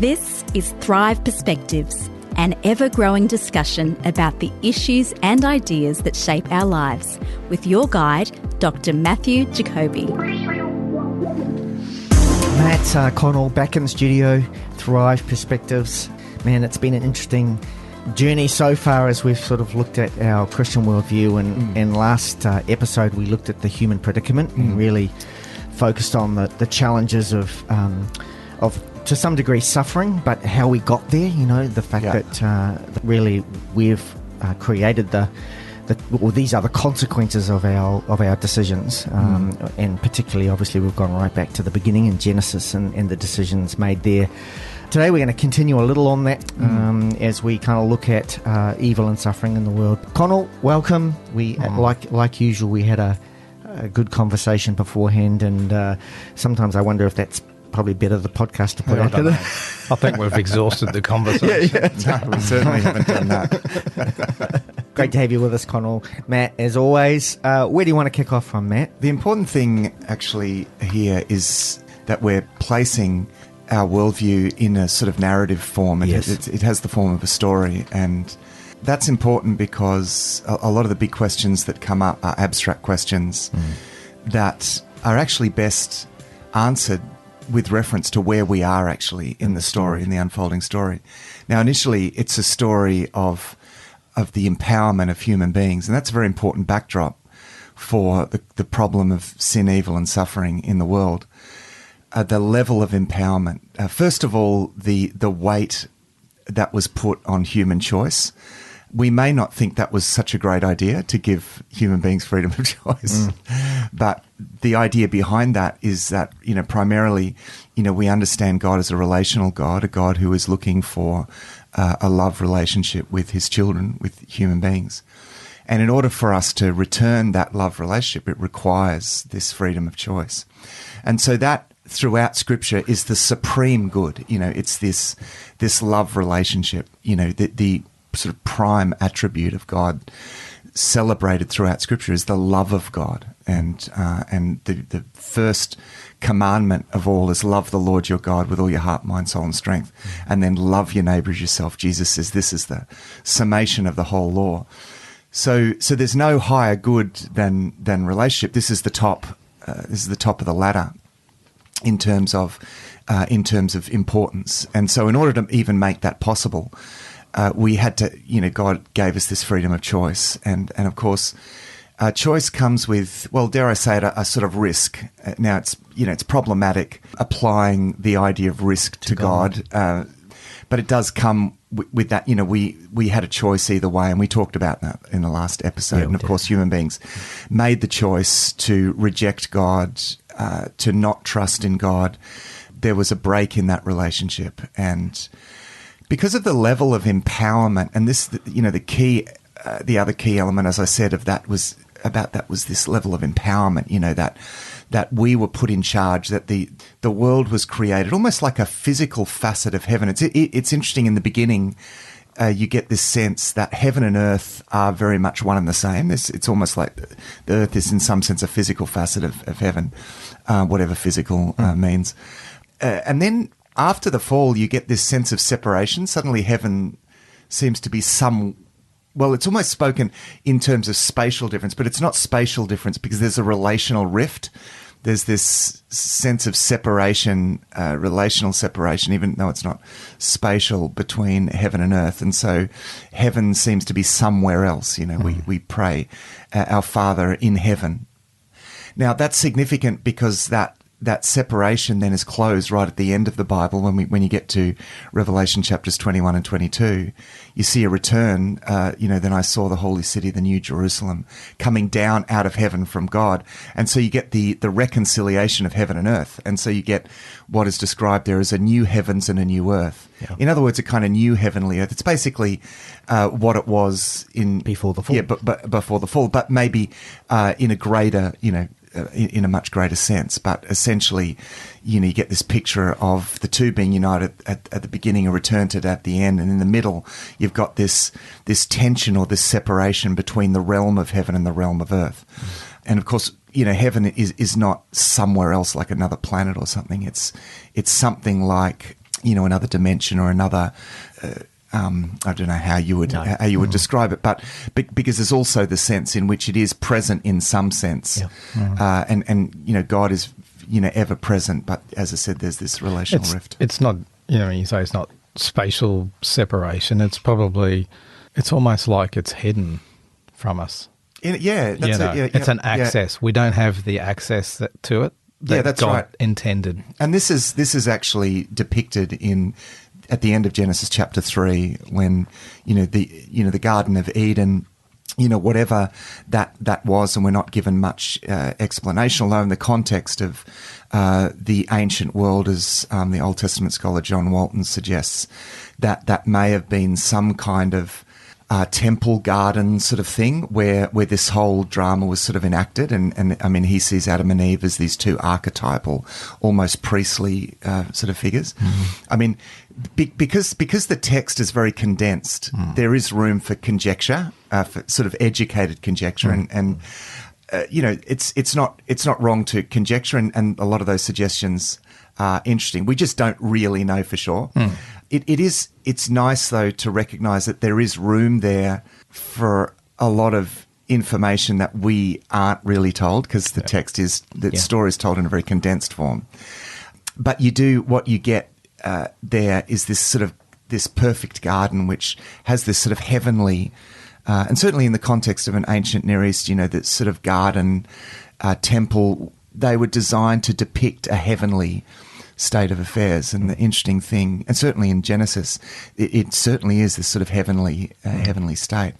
This is Thrive Perspectives, an ever-growing discussion about the issues and ideas that shape our lives, with your guide, Dr. Matthew Jacoby. Matt Connell back in the studio, Thrive Perspectives. Man, it's been an interesting journey so far as we've sort of looked at our Christian worldview, and last episode we looked at the human predicament and really focused on the challenges of to some degree suffering, but how we got there, you know, the fact that really we've created these are the consequences of our decisions, and particularly obviously we've gone right back to the beginning in Genesis and the decisions made there. Today we're going to continue a little on that as we kind of look at evil and suffering in the world. Connell, welcome. We like usual, we had a good conversation beforehand, and sometimes I wonder if that's probably better the podcast to put out there. I think we've exhausted the conversation. No, we certainly haven't done that. Great to have you with us, Connell. Matt, as always, where do you want to kick off from, Matt? The important thing actually here is that we're placing our worldview in a sort of narrative form. It has the form of a story, and that's important because a lot of the big questions that come up are abstract questions that are actually best answered with reference to where we are actually in the story, in the unfolding story. Now, initially, it's a story of the empowerment of human beings, and that's a very important backdrop for the problem of sin, evil, and suffering in the world. The level of empowerment. First of all, the weight that was put on human choice. We may not think that was such a great idea to give human beings freedom of choice, but the idea behind that is that, you know, primarily, you know, we understand God as a relational God, a God who is looking for a love relationship with his children, with human beings. And in order for us to return that love relationship, it requires this freedom of choice. And so that throughout Scripture is the supreme good. You know, it's this love relationship, you know, the sort of prime attribute of God celebrated throughout Scripture is the love of God. And the first commandment of all is love the Lord your God with all your heart, mind, soul, and strength. And then love your neighbor as yourself. Jesus says this is the summation of the whole law. So there's no higher good than relationship. This is the top. This is the top of the ladder in terms of importance. And so in order to even make that possible, we had to, you know, God gave us this freedom of choice. And of course, choice comes with, well, dare I say it, a sort of risk. Now, it's problematic applying the idea of risk to God. But it does come with that, you know, we had a choice either way, and we talked about that in the last episode. Yeah, and of course, human beings made the choice to reject God, to not trust in God. There was a break in that relationship, and because of the level of empowerment, and this, you know, the other key element, as I said, of that was this level of empowerment, you know, that we were put in charge, that the world was created almost like a physical facet of heaven. It's interesting, in the beginning, you get this sense that heaven and earth are very much one and the same. It's almost like the earth is in some sense a physical facet of heaven, whatever physical means. And then after the fall, you get this sense of separation. Suddenly heaven seems to be well, it's almost spoken in terms of spatial difference, but it's not spatial difference because there's a relational rift. There's this sense of separation, relational separation, even though it's not spatial, between heaven and earth. And so heaven seems to be somewhere else. You know, we pray, our Father in heaven. Now, that's significant because that separation then is closed right at the end of the Bible. When you get to Revelation chapters 21 and 22, you see a return. Then I saw the holy city, the new Jerusalem, coming down out of heaven from God. And so you get the reconciliation of heaven and earth. And so you get what is described there as a new heavens and a new earth. Yeah. In other words, a kind of new heavenly earth. It's basically what it was before the fall. Yeah, but before the fall, but maybe in a greater, in a much greater sense. But essentially, you get this picture of the two being united at the beginning, a return to it at the end, and in the middle you've got this tension or this separation between the realm of heaven and the realm of earth. And of course, heaven is not somewhere else like another planet or something. It's something like another dimension or another. I don't know how you would describe it, but because there's also the sense in which it is present in some sense, and God is ever present. But as I said, there's this relational rift. It's not you say it's not spatial separation. It's almost like it's hidden from us. It's an access. We don't have the access to it. That's God right. Intended. And this is actually depicted at the end of Genesis chapter 3, when the Garden of Eden, whatever that was, and we're not given much explanation, although in the context of the ancient world, as the Old Testament scholar John Walton suggests, that may have been some kind of temple garden sort of thing where this whole drama was sort of enacted. And I mean, he sees Adam and Eve as these two archetypal, almost priestly sort of figures. Mm-hmm. I mean, because the text is very condensed, there is room for conjecture, for sort of educated conjecture. And it's not wrong to conjecture, and a lot of those suggestions are interesting. We just don't really know for sure. It's nice, though, to recognise that there is room there for a lot of information that we aren't really told, because the story is told in a very condensed form. But what you get there is this perfect garden, which has this sort of heavenly, and certainly in the context of an ancient Near East, this sort of garden, temple, they were designed to depict a heavenly state of affairs. And the interesting thing, and certainly in Genesis, it certainly is this sort of heavenly state.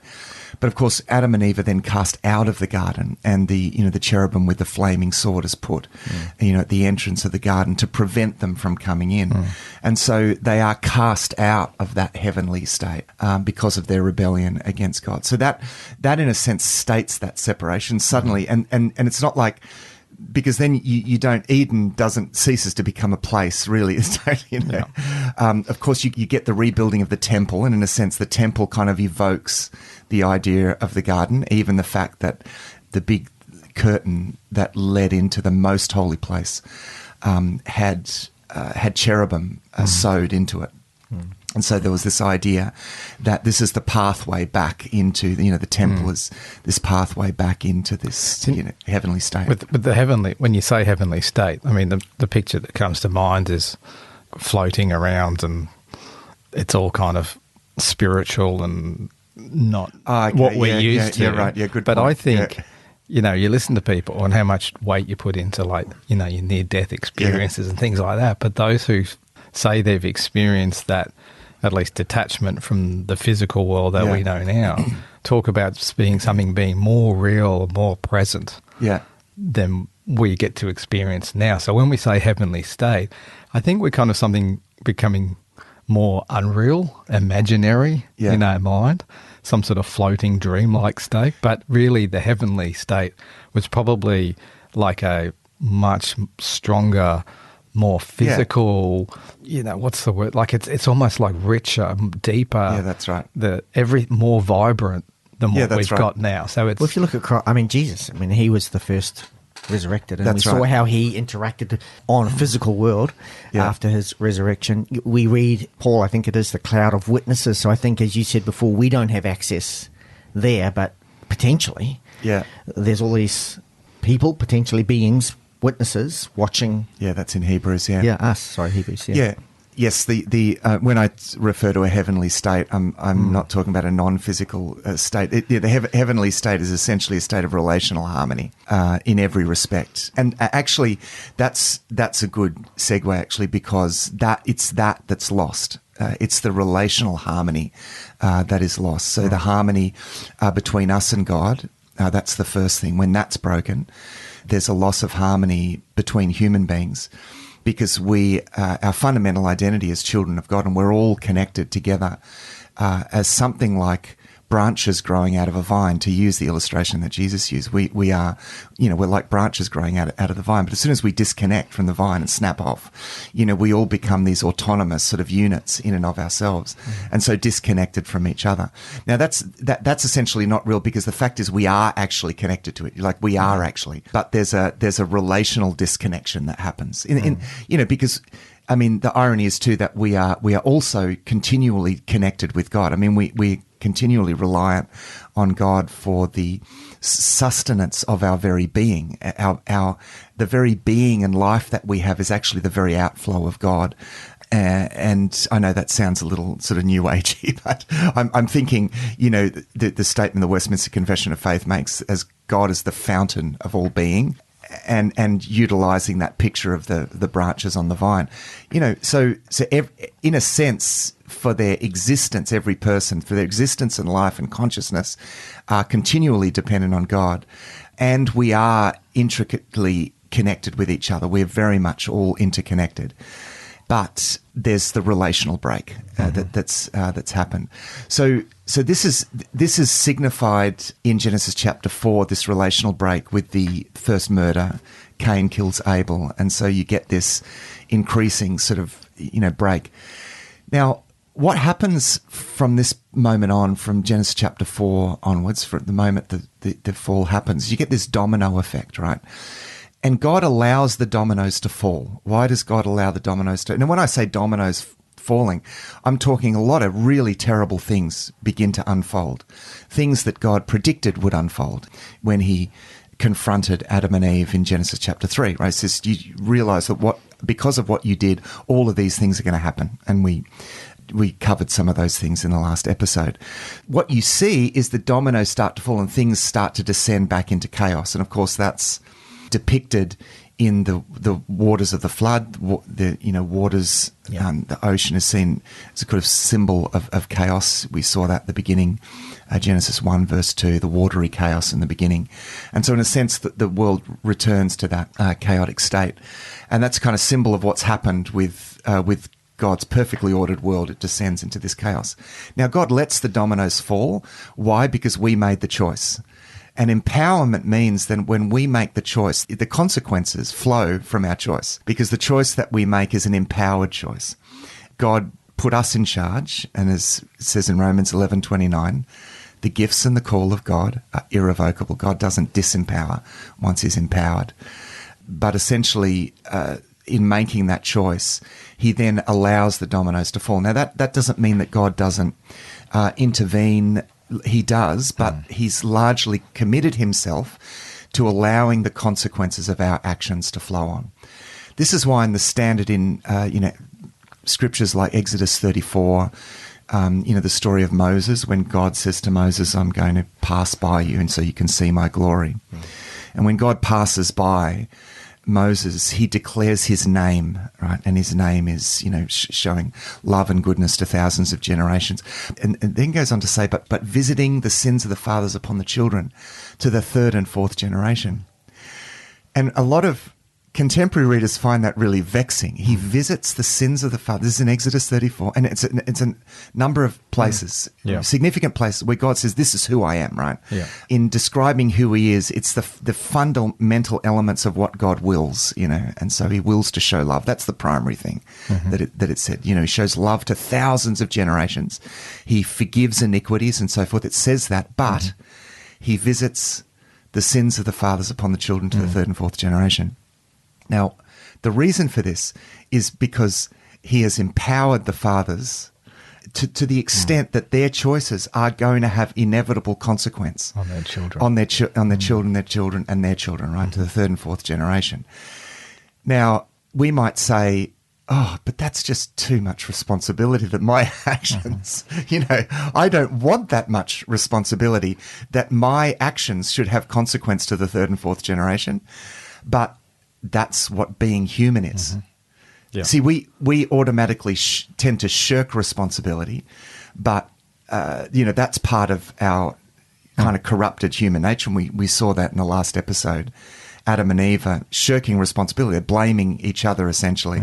But of course, Adam and Eve are then cast out of the garden, and the cherubim with the flaming sword is put, at the entrance of the garden to prevent them from coming in. And so they are cast out of that heavenly state because of their rebellion against God. So that in a sense states that separation suddenly, and it's not like, because then you don't, Eden ceases to become a place, really. Of course, you get the rebuilding of the temple, and in a sense, the temple kind of evokes the idea of the garden, even the fact that the big curtain that led into the most holy place had cherubim sewed into it. And so there was this idea that this is the pathway back into, the temple is this pathway back into this, heavenly state. With the heavenly, when you say heavenly state, I mean, the picture that comes to mind is floating around, and it's all kind of spiritual and not what we're used to. Yeah, right. Yeah, good But point. I think, you listen to people and how much weight you put into, like, your near-death experiences and things like that. But those who say they've experienced that, at least detachment from the physical world that we know now, talk about something being more real, more present than we get to experience now. So when we say heavenly state, I think we're kind of something becoming more unreal, imaginary in our mind, some sort of floating dream-like state. But really the heavenly state was probably like a much stronger, more physical, what's the word? Like it's almost like richer, deeper. Yeah, that's right. More vibrant than what we've got now. So it's. Well, if you look at Jesus, he was the first resurrected, and we saw how he interacted on a physical world after his resurrection. We read, Paul, I think it is the cloud of witnesses. So I think, as you said before, we don't have access there, but potentially, there's all these people, potentially beings, witnesses watching. Yeah, that's in Hebrews. Hebrews. Yes. The when I refer to a heavenly state, I'm not talking about a non-physical state. The heavenly state is essentially a state of relational harmony in every respect. And actually, that's a good segue, actually, because that's lost. It's the relational harmony that is lost. So the harmony between us and God, that's the first thing. When that's broken, there's a loss of harmony between human beings, because our fundamental identity is children of God, and we're all connected together as something like branches growing out of a vine, to use the illustration that Jesus used. We are, we're like branches growing out of the vine. But as soon as we disconnect from the vine and snap off, we all become these autonomous sort of units in and of ourselves, and so disconnected from each other. Now that's essentially not real, because the fact is we are actually connected to it. Like we are actually, but there's a relational disconnection that happens because I mean, the irony is too that we are also continually connected with God. I mean, we continually reliant on God for the sustenance of our very being. The very being and life that we have is actually the very outflow of God. And I know that sounds a little sort of new agey, but I'm thinking, the statement the Westminster Confession of Faith makes as God is the fountain of all being, and utilizing that picture of the branches on the vine. So in a sense, for their existence, every person, for their existence and life and consciousness are continually dependent on God. And we are intricately connected with each other. We're very much all interconnected. But there's the relational break that's happened. So this is signified in Genesis chapter 4. This relational break with the first murder, Cain kills Abel, and so you get this increasing sort of break. Now, what happens from this moment on, from Genesis chapter 4 onwards, from the moment the fall happens, you get this domino effect, right? And God allows the dominoes to fall. Why does God allow the dominoes to? And when I say dominoes falling, I'm talking a lot of really terrible things begin to unfold. Things that God predicted would unfold when he confronted Adam and Eve in Genesis chapter 3. Right? It says, you realize that because of what you did, all of these things are going to happen. And we covered some of those things in the last episode. What you see is the dominoes start to fall and things start to descend back into chaos. And of course, that's depicted in the waters of the flood. Waters, the ocean is seen as a kind of symbol of chaos. We saw that at the beginning, Genesis 1 verse 2, the watery chaos in the beginning. And so in a sense, the world returns to that chaotic state. And that's kind of symbol of what's happened with God's perfectly ordered world. It descends into this chaos. Now, God lets the dominoes fall. Why? Because we made the choice. And empowerment means that when we make the choice, the consequences flow from our choice, because the choice that we make is an empowered choice. God put us in charge, and as it says in Romans 11:29, the gifts and the call of God are irrevocable. God doesn't disempower once he's empowered. But essentially, in making that choice, he then allows the dominoes to fall. Now, that doesn't mean that God doesn't intervene. He does, but he's largely committed himself to allowing the consequences of our actions to flow on. This is why in the standard in scriptures like Exodus 34, the story of Moses, when God says to Moses, I'm going to pass by you and so you can see my glory. And when God passes by Moses, he declares his name, right? And his name is, showing love and goodness to thousands of generations. And then goes on to say, but visiting the sins of the fathers upon the children to the third and fourth generation. And a lot of contemporary readers find that really vexing. He visits the sins of the fathers. This is in Exodus 34, and it's a number of places, significant places where God says, this is who I am, right? Yeah. In describing who he is, it's the fundamental elements of what God wills, and so he wills to show love. That's the primary thing that it said. He shows love to thousands of generations. He forgives iniquities and so forth. It says that, but he visits the sins of the fathers upon the children to the third and fourth generation. Now, the reason for this is because he has empowered the fathers to the extent that their choices are going to have inevitable consequence on their children, on their children, their children, and their children, right, to the third and fourth generation. Now, we might say, oh, but that's just too much responsibility that my actions, I don't want that much responsibility that my actions should have consequence to the third and fourth generation. But that's what being human is. Yeah. See, we automatically tend to shirk responsibility, but, that's part of our kind of corrupted human nature. And we saw that in the last episode. Adam and Eve are shirking responsibility, they're blaming each other essentially,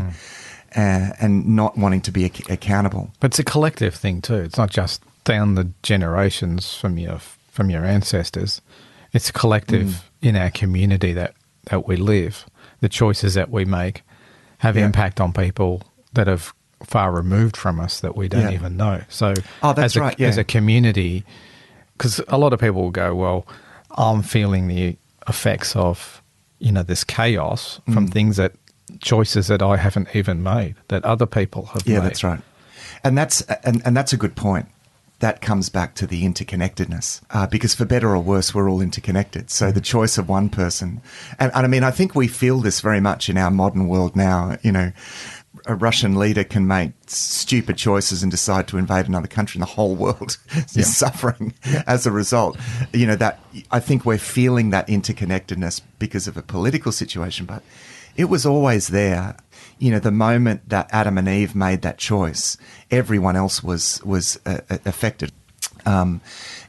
and not wanting to be accountable. But it's a collective thing too. It's not just down the generations from your ancestors. It's a collective in our community that we live. The choices that we make have impact on people that are far removed from us that we don't even know. So as a community, because a lot of people will go, well, I'm feeling the effects of, this chaos from things that choices that I haven't even made, that other people have made. Yeah, that's right. And that's a good point. That comes back to the interconnectedness, because for better or worse, we're all interconnected. So the choice of one person, and I mean, I think we feel this very much in our modern world now. You know, a Russian leader can make stupid choices and decide to invade another country, and the whole world is suffering as a result. You know, that I think we're feeling that interconnectedness because of a political situation, but it was always there. You know, the moment that Adam and Eve made that choice, everyone else was affected. And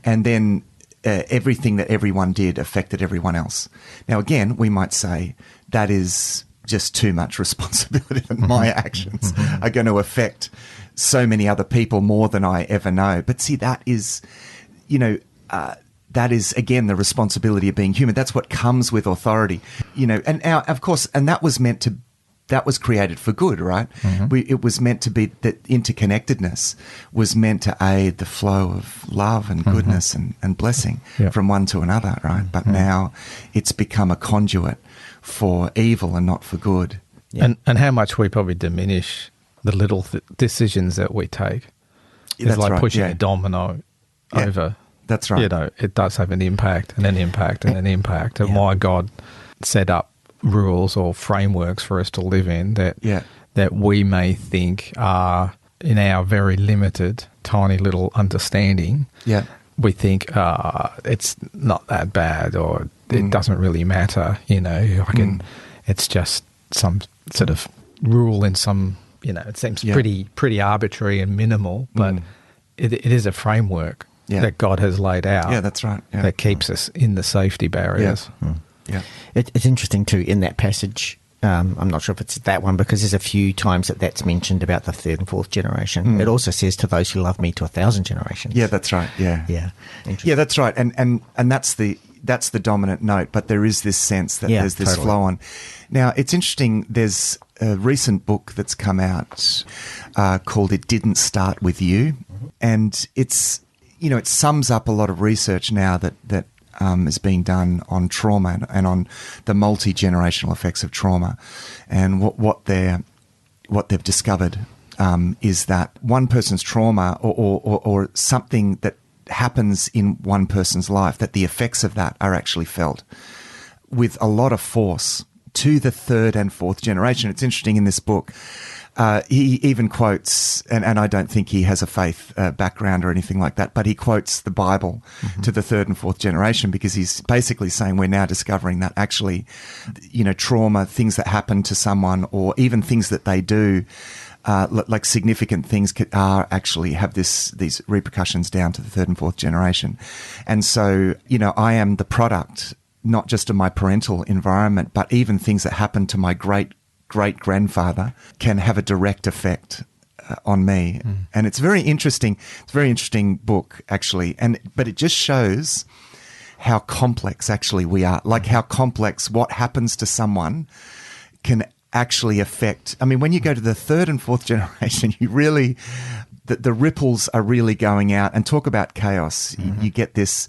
then everything that everyone did affected everyone else. Now, again, we might say that is just too much responsibility, and my actions are going to affect so many other people more than I ever know. But see, that is, you know, that is, again, the responsibility of being human. That's what comes with authority, you know, and of course, and that was created for good, right? It was meant to be that interconnectedness was meant to aid the flow of love and goodness and blessing from one to another, right? But now it's become a conduit for evil and not for good. Yeah. And how much we probably diminish the little decisions that we take. It's That's like right, pushing a domino over. That's right. You know, it does have an impact and an impact and an impact. And why God set up rules or frameworks for us to live in that we may think are, in our very limited, tiny little understanding, we think it's not that bad, or it doesn't really matter, you know, it's just some sort of rule in some, you know, it seems pretty arbitrary and minimal, but it is a framework that God has laid out. Yeah, that's right. Yeah. That keeps us in the safety barriers. Yeah, it's interesting too in that passage. I'm not sure if it's that one, because there's a few times that's mentioned about the third and fourth generation. It also says, "To those who love me, to 1,000 generations." Yeah, that's right. Yeah, yeah, that's right. And that's the dominant note. But there is this sense that there's this flow on. Now, it's interesting. There's a recent book that's come out called "It Didn't Start With You," and it's, you know, it sums up a lot of research now that is being done on trauma and on the multi-generational effects of trauma. And what they've discovered is that one person's trauma or something that happens in one person's life, that the effects of that are actually felt with a lot of force to the third and fourth generation. It's interesting in this book. He even quotes, and I don't think he has a faith background or anything like that, but he quotes the Bible to the third and fourth generation, because he's basically saying we're now discovering that actually, you know, trauma, things that happen to someone, or even things that they do, like significant things, are actually have these repercussions down to the third and fourth generation. And so, you know, I am the product not just of my parental environment, but even things that happen to my great-grandfather can have a direct effect on me. And it's very interesting. It's a very interesting book, actually. But it just shows how complex actually we are, like how complex what happens to someone can actually affect. I mean, when you go to the third and fourth generation, you really, the ripples are really going out. And talk about chaos. You get this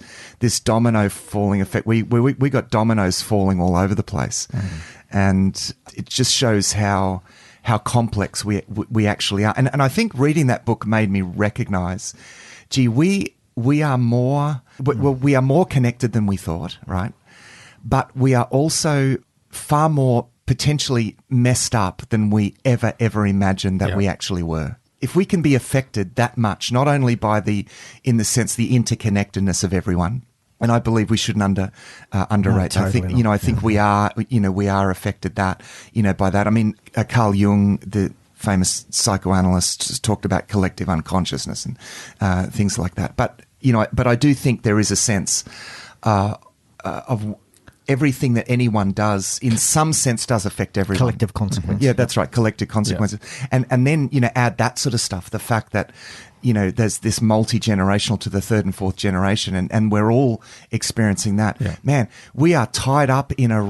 domino falling effect. We got dominoes falling all over the place. And it just shows how complex we actually are. And I think reading that book made me recognize, gee, we are more connected than we thought, right? But we are also far more potentially messed up than we ever imagined that we actually were. If we can be affected that much, not only by the interconnectedness of everyone, and I believe we shouldn't underrate. No, totally I think we are affected by that. I mean, Carl Jung, the famous psychoanalyst, talked about collective unconsciousness and things like that. But I do think there is a sense of everything that anyone does, in some sense, does affect everyone. Collective consequences. Yeah, that's right. Collective consequences. Yeah. And then, add that sort of stuff, the fact that, there's this multi-generational to the third and fourth generation, and we're all experiencing that. Yeah. Man, we are tied up in a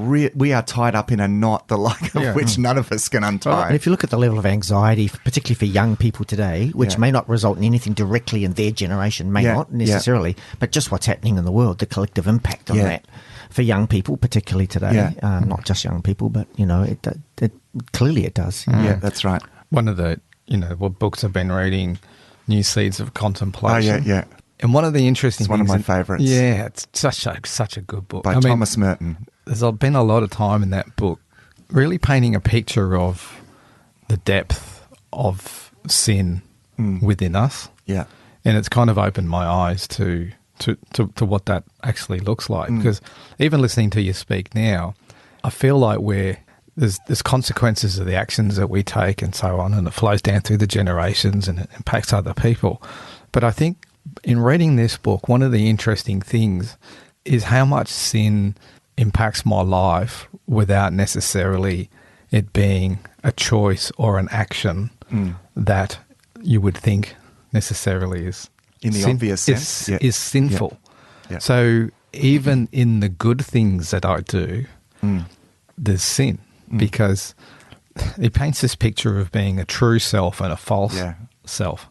knot, the like of which none of us can untie. And if you look at the level of anxiety, particularly for young people today, which may not result in anything directly in their generation, not necessarily, but just what's happening in the world, the collective impact on that. for young people, particularly today. Yeah. Not just young people, but, it clearly it does. Yeah, that's right. One of the, books I've been reading, New Seeds of Contemplation. Oh, yeah. And one of the interesting It's one of my favourites. Yeah, it's such a good book. By Thomas Merton. There's been a lot of time in that book really painting a picture of the depth of sin within us. Yeah. And it's kind of opened my eyes to what that actually looks like. Because even listening to you speak now, I feel like there's consequences of the actions that we take and so on, and it flows down through the generations and it impacts other people. But I think in reading this book, one of the interesting things is how much sin impacts my life without necessarily it being a choice or an action that you would think necessarily is in the obvious sense is sinful. Yeah. So even in the good things that I do, there's sin because it paints this picture of being a true self and a false self.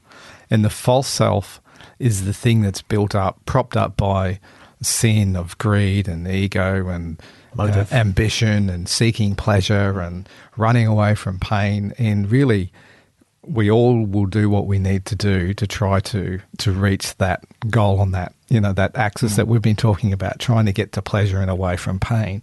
And the false self is the thing that's propped up by sin of greed and ego and ambition and seeking pleasure and running away from pain. And really, we all will do what we need to do to try to reach that goal on that, that axis that we've been talking about, trying to get to pleasure and away from pain.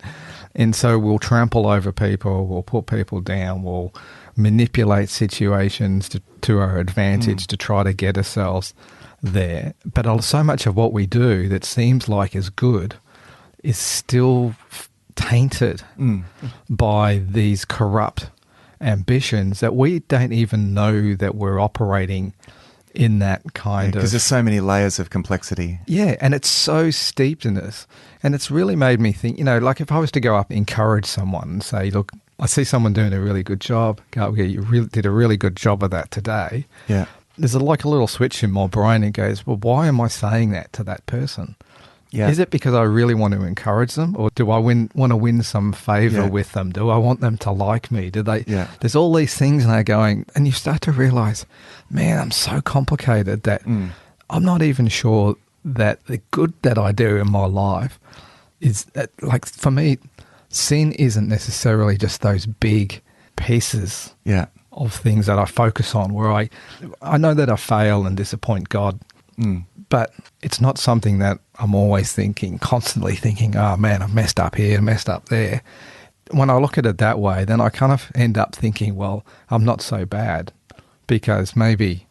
And so we'll trample over people, we'll put people down, we'll manipulate situations to our advantage to try to get ourselves there. But so much of what we do that seems like is good is still tainted by these corrupt ambitions that we don't even know that we're operating in that kind of... Because there's so many layers of complexity. Yeah, and it's so steeped in this. And it's really made me think, like if I was to go up and encourage someone and say, look, I see someone doing a really good job. Go, yeah, you did a really good job of that today. Yeah. There's like a little switch in my brain and goes, well, why am I saying that to that person? Yeah. Is it because I really want to encourage them, or do I want to win some favour with them? Do I want them to like me? Do they? Yeah. There's all these things, and they're going, and you start to realise, man, I'm so complicated that I'm not even sure that the good that I do in my life is that, like, for me, sin isn't necessarily just those big pieces of things that I focus on, where I know that I fail and disappoint God. But it's not something that I'm always constantly thinking, oh man, I've messed up here, messed up there. When I look at it that way, then I kind of end up thinking, well, I'm not so bad because maybe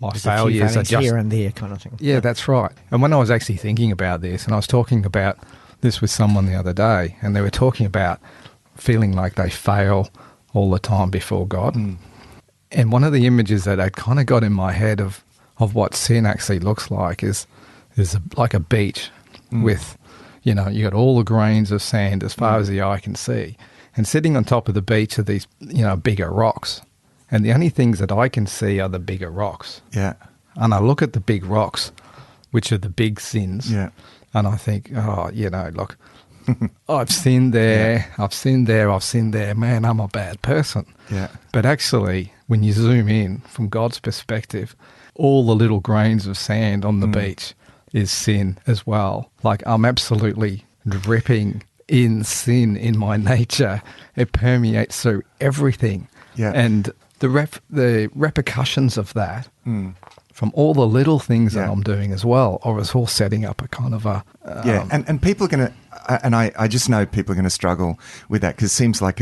my failures are just here and there kind of thing. Yeah, that's right. And when I was actually thinking about this, and I was talking about this with someone the other day, and they were talking about feeling like they fail all the time before God. And one of the images that I kind of got in my head of what sin actually looks like is like a beach with, you got all the grains of sand as far as the eye can see. And sitting on top of the beach are these, bigger rocks. And the only things that I can see are the bigger rocks. Yeah. And I look at the big rocks, which are the big sins. Yeah. And I think, look, I've sinned there, I've sinned there, man, I'm a bad person. Yeah. But actually, when you zoom in from God's perspective, all the little grains of sand on the beach is sin as well. Like, I'm absolutely dripping in sin in my nature. It permeates through everything. Yeah. And the repercussions of that from all the little things that I'm doing as well, or it's all setting up a kind of a... and people are going to... And I just know people are going to struggle with that because it seems like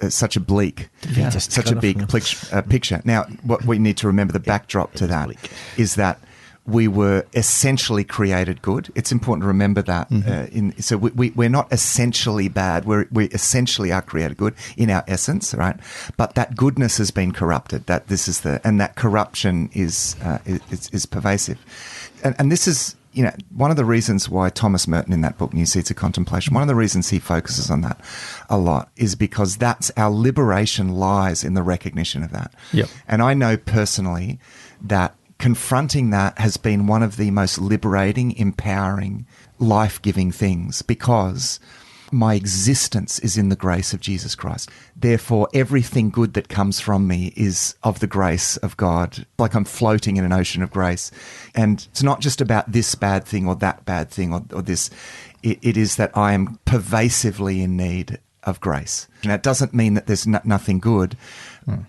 such a bleak, such a big picture. Now, what we need to remember, the backdrop to that is that we were essentially created good. It's important to remember that. So we're not essentially bad. We essentially are created good in our essence, right? But that goodness has been corrupted. And that corruption is pervasive. And this is, one of the reasons why Thomas Merton in that book, New Seeds of Contemplation, one of the reasons he focuses on that a lot is because that's our liberation lies in the recognition of that. Yep. And I know personally that confronting that has been one of the most liberating, empowering, life-giving things because my existence is in the grace of Jesus Christ. Therefore, everything good that comes from me is of the grace of God, like I'm floating in an ocean of grace. And it's not just about this bad thing or that bad thing or this. It is that I am pervasively in need of grace. Now, it doesn't mean that there's nothing good.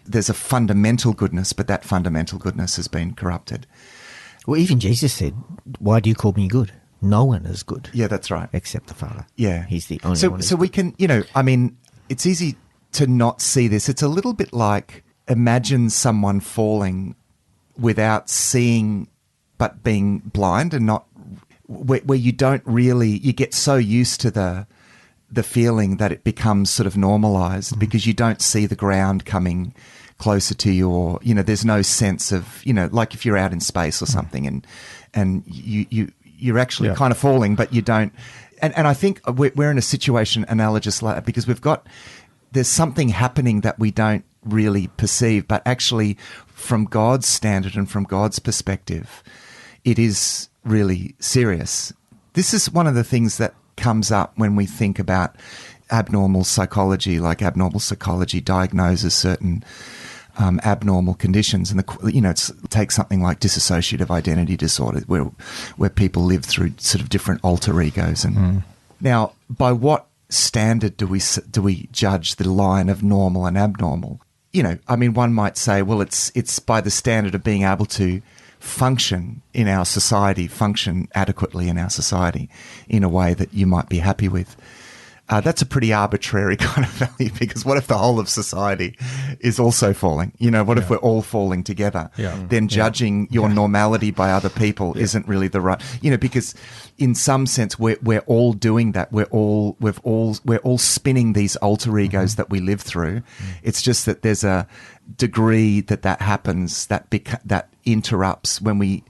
There's a fundamental goodness, but that fundamental goodness has been corrupted. Well, even Jesus said, "Why do you call me good? No one is good." Yeah, that's right. Except the Father. Yeah. He's the only one. So we can, it's easy to not see this. It's a little bit like, imagine someone falling without seeing but being blind, and not where you don't really, you get so used to the feeling that it becomes sort of normalized because you don't see the ground coming closer to you, or, there's no sense of, like if you're out in space or something and you're actually kind of falling, but you don't. And I think we're in a situation analogous like that, because there's something happening that we don't really perceive, but actually from God's standard and from God's perspective, it is really serious. This is one of the things that comes up when we think about abnormal psychology, like abnormal psychology diagnoses certain abnormal conditions. And, take something like dissociative identity disorder, where people live through sort of different alter egos. And now, by what standard do we judge the line of normal and abnormal? One might say, well, it's by the standard of being able to function in our society, function adequately in our society in a way that you might be happy with. That's a pretty arbitrary kind of value, because what if the whole of society is also falling? What if we're all falling together? Then judging your normality by other people isn't really the right, because in some sense we're all doing that. We're all spinning these alter egos that we live through. It's just that there's a degree that happens that interrupts when we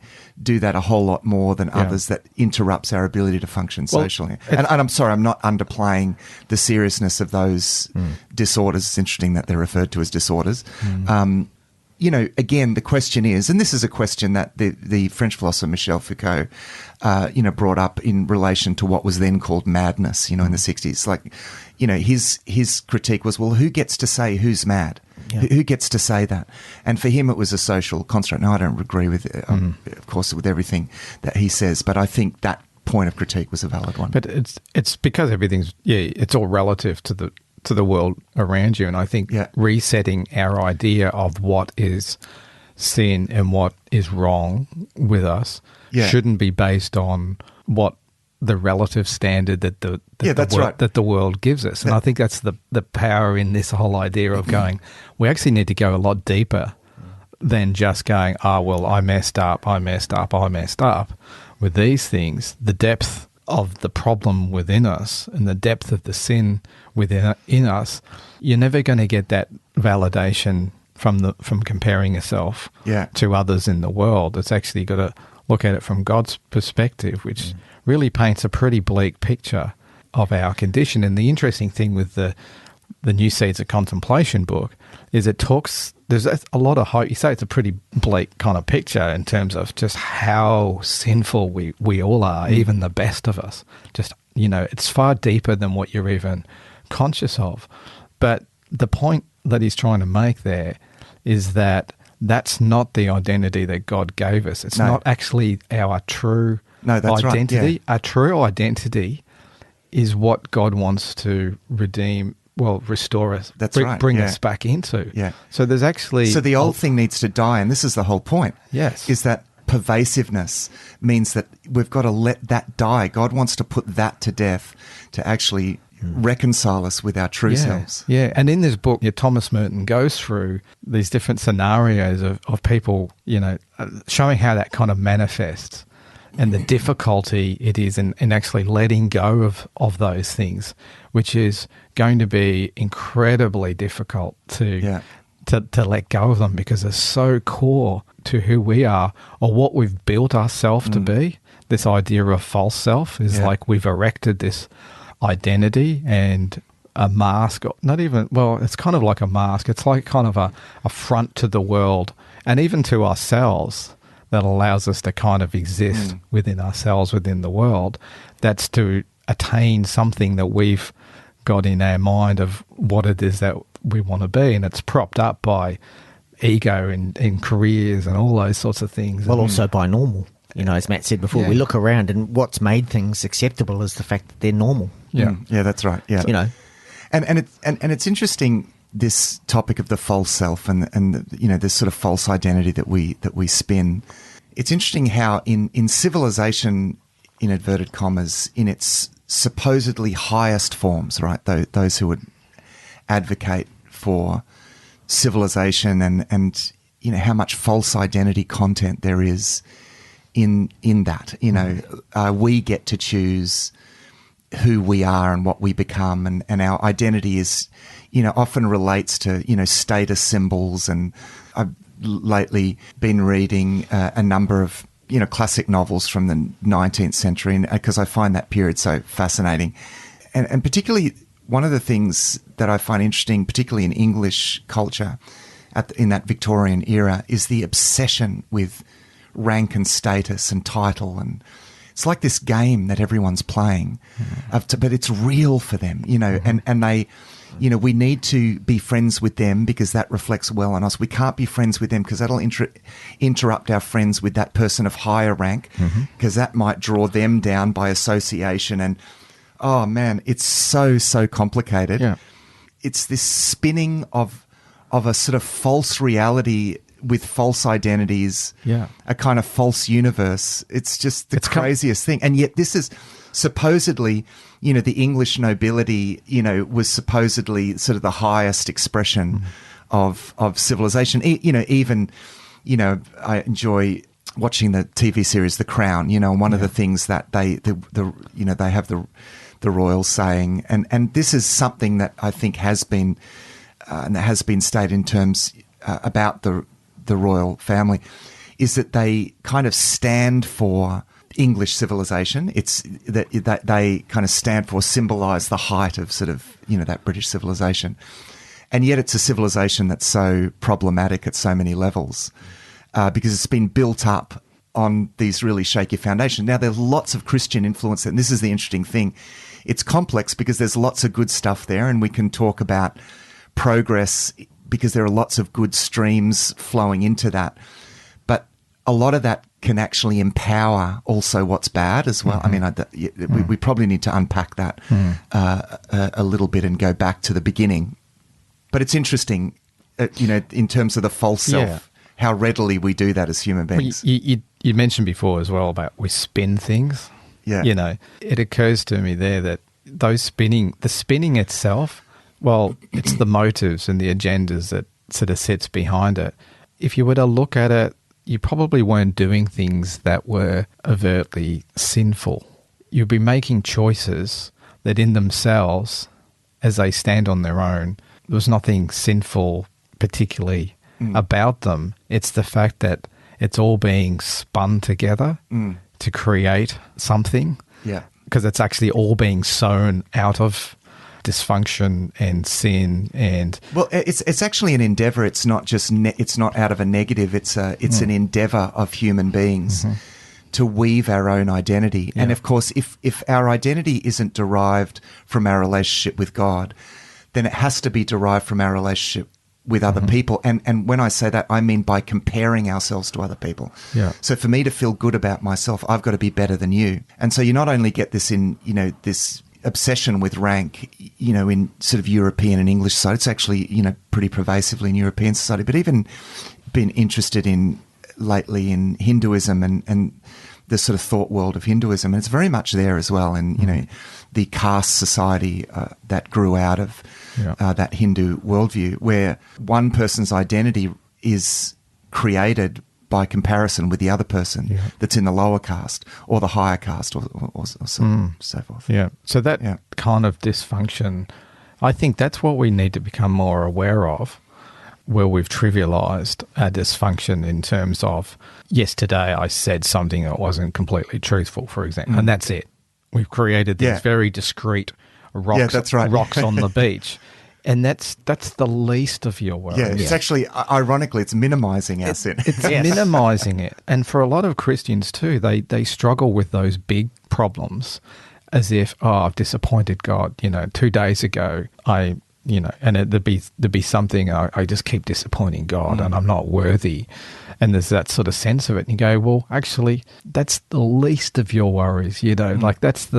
do that a whole lot more than others, that interrupts our ability to function socially. And I'm sorry, I'm not underplaying the seriousness of those disorders. It's interesting that they're referred to as disorders. Again, the question is, and this is a question that the French philosopher Michel Foucault, brought up in relation to what was then called madness, in the 60s. Like, his critique was, well, who gets to say who's mad? Yeah. Who gets to say that? And for him, it was a social construct. Now, I don't agree with, of course, with everything that he says, but I think that point of critique was a valid one. But it's because everything's it's all relative to the world around you, and I think resetting our idea of what is sin and what is wrong with us shouldn't be based on what the relative standard that the world gives us. And I think that's the power in this whole idea of going, we actually need to go a lot deeper than just going, I messed up. With these things, the depth of the problem within us and the depth of the sin in us, you're never going to get that validation from comparing yourself to others in the world. It's actually got to look at it from God's perspective, which really paints a pretty bleak picture of our condition. And the interesting thing with the New Seeds of Contemplation book is there's a lot of hope. You say it's a pretty bleak kind of picture in terms of just how sinful we all are, even the best of us. Just, it's far deeper than what you're even conscious of. But the point that he's trying to make there is that that's not the identity that God gave us. It's not actually our true identity. Right, yeah. Our true identity is what God wants to restore us. That's bring us back into. Yeah. So there's actually... So the old thing needs to die, and this is the whole point. Yes. Is that pervasiveness means that we've got to let that die. God wants to put that to death to actually reconcile us with our true selves. Yeah, and in this book, Thomas Merton goes through these different scenarios of people, showing how that kind of manifests and the difficulty it is in actually letting go of those things, which is going to be incredibly difficult to let go of them, because they're so core to who we are or what we've built ourselves to be. This idea of false self is like we've erected this identity and a mask, it's kind of like a mask. It's like kind of a front to the world and even to ourselves that allows us to kind of exist within ourselves, within the world. That's to attain something that we've got in our mind of what it is that we want to be. And it's propped up by ego and careers and all those sorts of things. Well, also by normal. You know, as Matt said before, we look around and what's made things acceptable is the fact that they're normal. Yeah. Yeah, that's right. Yeah. You know. And it's interesting, this topic of the false self and you know, this sort of false identity that we spin. It's interesting how in civilization, in inverted commas, in its supposedly highest forms, right? Those who would advocate for civilization and you know, how much false identity content there is in that. You know, we get to choose who we are and what we become, and our identity is, you know, often relates to, you know, status symbols. And I've lately been reading a number of, you know, classic novels from the 19th century, because I find that period so fascinating. And particularly, one of the things that I find interesting, particularly in English culture in that Victorian era, is the obsession with rank and status and title. And it's like this game that everyone's playing, but it's real for them, you know, and they, you know, we need to be friends with them because that reflects well on us. We can't be friends with them because that'll interrupt our friends with that person of higher rank, because that might draw them down by association. And oh man, it's so complicated. Yeah. It's this spinning of a sort of false reality with false identities, a kind of false universe. It's just the craziest thing. And yet this is supposedly, you know, the English nobility, you know, was supposedly sort of the highest expression of civilization. You know, even, you know, I enjoy watching the TV series The Crown, you know, and one of the things that they have the royal saying, and this is something that I think has been and that has been stated in terms about the royal family, is that they kind of stand for English civilization. It's that they kind of stand for, symbolise the height of sort of, you know, that British civilization. And yet it's a civilization that's so problematic at so many levels because it's been built up on these really shaky foundations. Now, there's lots of Christian influence, and this is the interesting thing. It's complex because there's lots of good stuff there, and we can talk about progress because there are lots of good streams flowing into that. But a lot of that can actually empower also what's bad as well. I mean, we probably need to unpack that a little bit and go back to the beginning. But it's interesting, you know, in terms of the false self, how readily we do that as human beings. Well, you mentioned before as well about we spin things. Yeah. You know, it occurs to me there that the spinning itself, well, it's the motives and the agendas that sort of sits behind it. If you were to look at it, you probably weren't doing things that were overtly sinful. You'd be making choices that in themselves, as they stand on their own, there was nothing sinful particularly about them. It's the fact that it's all being spun together to create something. Yeah. Because it's actually all being sown out of dysfunction and sin, and well, it's actually an endeavor. It's not just it's not out of a negative. It's an endeavor of human beings to weave our own identity. And of course, if our identity isn't derived from our relationship with God, then it has to be derived from our relationship with other people. And when I say that, I mean by comparing ourselves to other people. Yeah. So for me to feel good about myself, I've got to be better than you. And so you not only get this in, you know, this obsession with rank, you know, in sort of European and English society. It's actually, you know, pretty pervasively in European society, but even been interested in lately in Hinduism and the sort of thought world of Hinduism. And it's very much there as well. And, you know, the caste society that grew out of that Hindu worldview, where one person's identity is created by comparison with the other person that's in the lower caste or the higher caste or so forth. Yeah. So that kind of dysfunction, I think that's what we need to become more aware of, where we've trivialized our dysfunction in terms of, yes, today I said something that wasn't completely truthful, for example, and that's it. We've created these very discrete rocks, rocks on the beach. And that's the least of your worries. Yeah, it's actually, ironically, it's minimizing our sin. It's minimizing it. And for a lot of Christians too, they struggle with those big problems as if, I've disappointed God. You know, 2 days ago, and there'd be something, I just keep disappointing God and I'm not worthy. And there's that sort of sense of it. And you go, well, actually, that's the least of your worries, like that's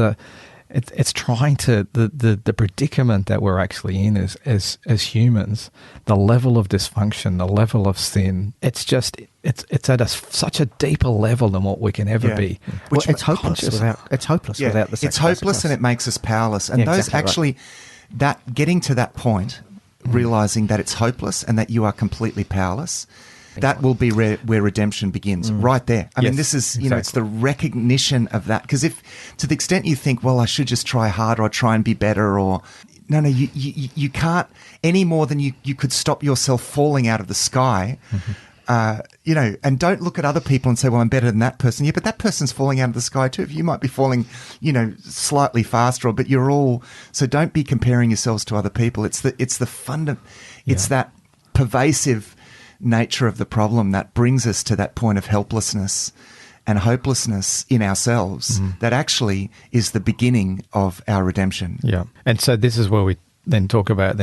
it's trying to, the predicament that we're actually in as humans, the level of dysfunction, the level of sin, it's at such a deeper level than what we can ever be. Well, it's hopeless without the sacrifice. It's hopeless and it makes us powerless. And those exactly actually, that getting to that point, realizing that it's hopeless and that you are completely powerless, that will be where redemption begins, right there. I mean, this is, it's the recognition of that. Because if, to the extent you think, well, I should just try harder or try and be better, or no, you can't any more than you could stop yourself falling out of the sky. And don't look at other people and say, well, I'm better than that person. Yeah, but that person's falling out of the sky too. You might be falling, slightly faster, but you're all, so don't be comparing yourselves to other people. It's that pervasive nature of the problem that brings us to that point of helplessness and hopelessness in ourselves that actually is the beginning of our redemption. Yeah. And so this is where we then talk about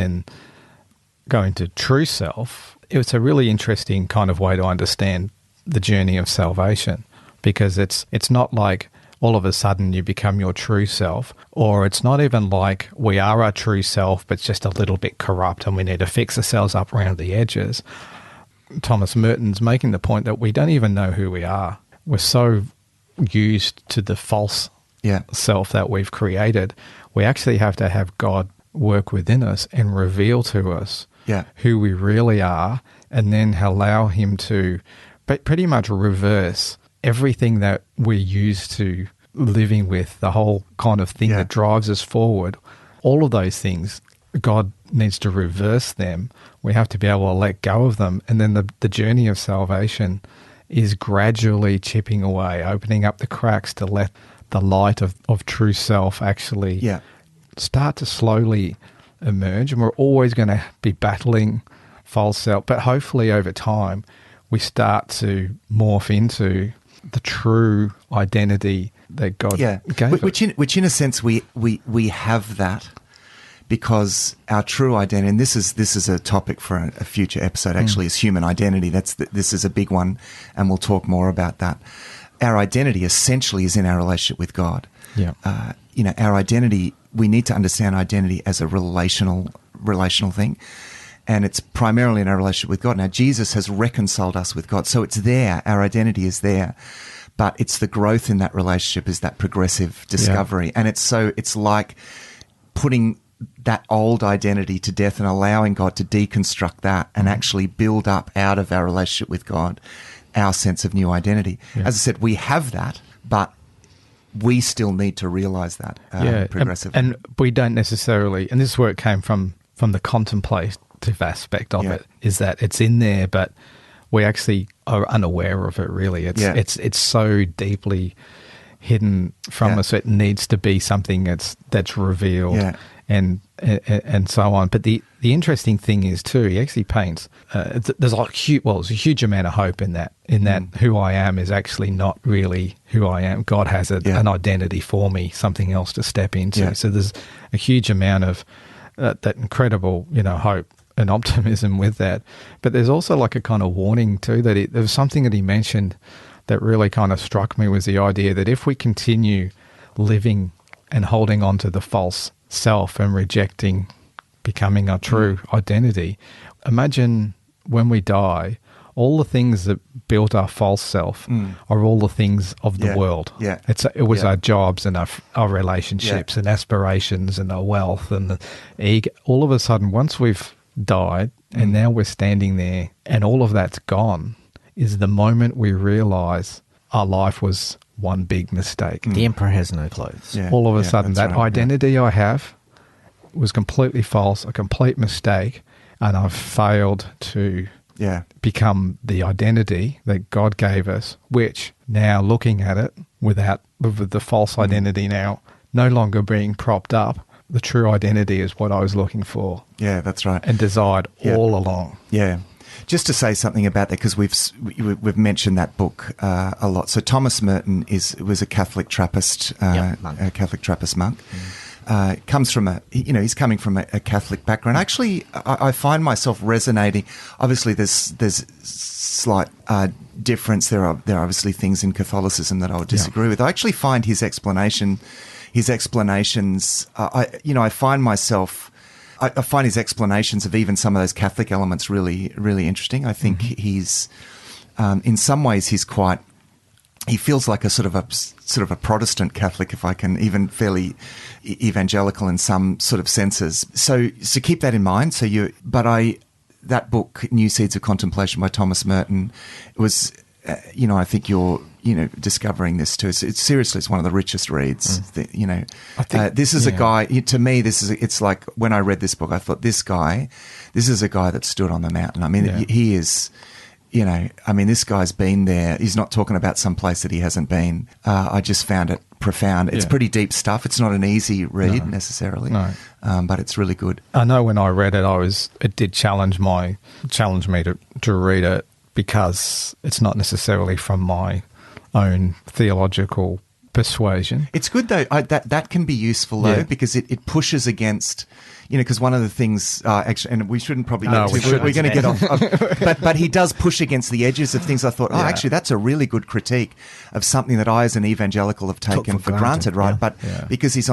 going to true self. It's a really interesting kind of way to understand the journey of salvation, because it's not like all of a sudden you become your true self, or it's not even like we are our true self but it's just a little bit corrupt and we need to fix ourselves up around the edges. Thomas Merton's making the point that we don't even know who we are. We're so used to the false self that we've created. We actually have to have God work within us and reveal to us who we really are, and then allow him to pretty much reverse everything that we're used to living with, the whole kind of thing that drives us forward. All of those things, God needs to reverse them. We have to be able to let go of them. And then the journey of salvation is gradually chipping away, opening up the cracks to let the light of true self actually start to slowly emerge. And we're always going to be battling false self, but hopefully over time we start to morph into the true identity that God gave us. Which in a sense we have that, because our true identity, and this is a topic for a future episode actually, is human identity. This is a big one, and we'll talk more about that. Our identity essentially is in our relationship with God. Yeah. Our identity, we need to understand identity as a relational thing. And it's primarily in our relationship with God. Now, Jesus has reconciled us with God. So it's there. Our identity is there. But it's the growth in that relationship, is that progressive discovery. And it's like putting that old identity to death and allowing God to deconstruct that and actually build up out of our relationship with God our sense of new identity. Yeah. As I said, we have that, but we still need to realize that progressively. And we don't necessarily, and this is where it came from the contemplative aspect of it, is that it's in there, but we actually are unaware of it, really. It's so deeply hidden from us. It needs to be something that's revealed and so on. But the interesting thing is too, he actually paints, there's a huge amount of hope in that who I am is actually not really who I am. God has an identity for me, something else to step into. Yeah. So there's a huge amount of that incredible, hope and optimism with that. But there's also like a kind of warning too, that there was something that he mentioned that really kind of struck me, was the idea that if we continue living and holding on to the false self and rejecting becoming our true identity, imagine when we die, all the things that built our false self are all the things of the world. Yeah. It was our jobs and our relationships and aspirations and our wealth and the ego. All of a sudden, once we've died and now we're standing there and all of that's gone, is the moment we realize our life was one big mistake. The emperor has no clothes. Yeah. All of a sudden, that identity I have was completely false, a complete mistake, and I've failed to become the identity that God gave us, which now looking at it with the false identity now no longer being propped up, the true identity is what I was looking for. Yeah, that's right. And desired all along. Yeah. Just to say something about that, because we've mentioned that book a lot. So Thomas Merton was a Catholic Trappist, a Catholic Trappist monk. comes from he's coming from a Catholic background. Actually, I find myself resonating. Obviously, there's slight difference. There are obviously things in Catholicism that I would disagree with. I actually find his explanations. I find myself. I find his explanations of even some of those Catholic elements really, really interesting. I think he's, in some ways, he feels like a sort of a Protestant Catholic, if I can, even fairly evangelical in some sort of senses. So keep that in mind. That book, New Seeds of Contemplation by Thomas Merton, was, I think you're, discovering this too. It's one of the richest reads. I think this is a guy. To me, it's like when I read this book, I thought this is a guy that stood on the mountain. I mean, he is. This guy's been there. He's not talking about some place that he hasn't been. I just found it profound. It's pretty deep stuff. It's not an easy read necessarily, but it's really good. I know when I read it, it did challenge me to read it, because it's not necessarily from my own theological persuasion. It's good though. That can be useful though, because it pushes against, because one of the things, actually, and we shouldn't probably get we're going to get off, but he does push against the edges of things. I thought, actually, that's a really good critique of something that I, as an evangelical, have taken for granted, right? Yeah. But because he's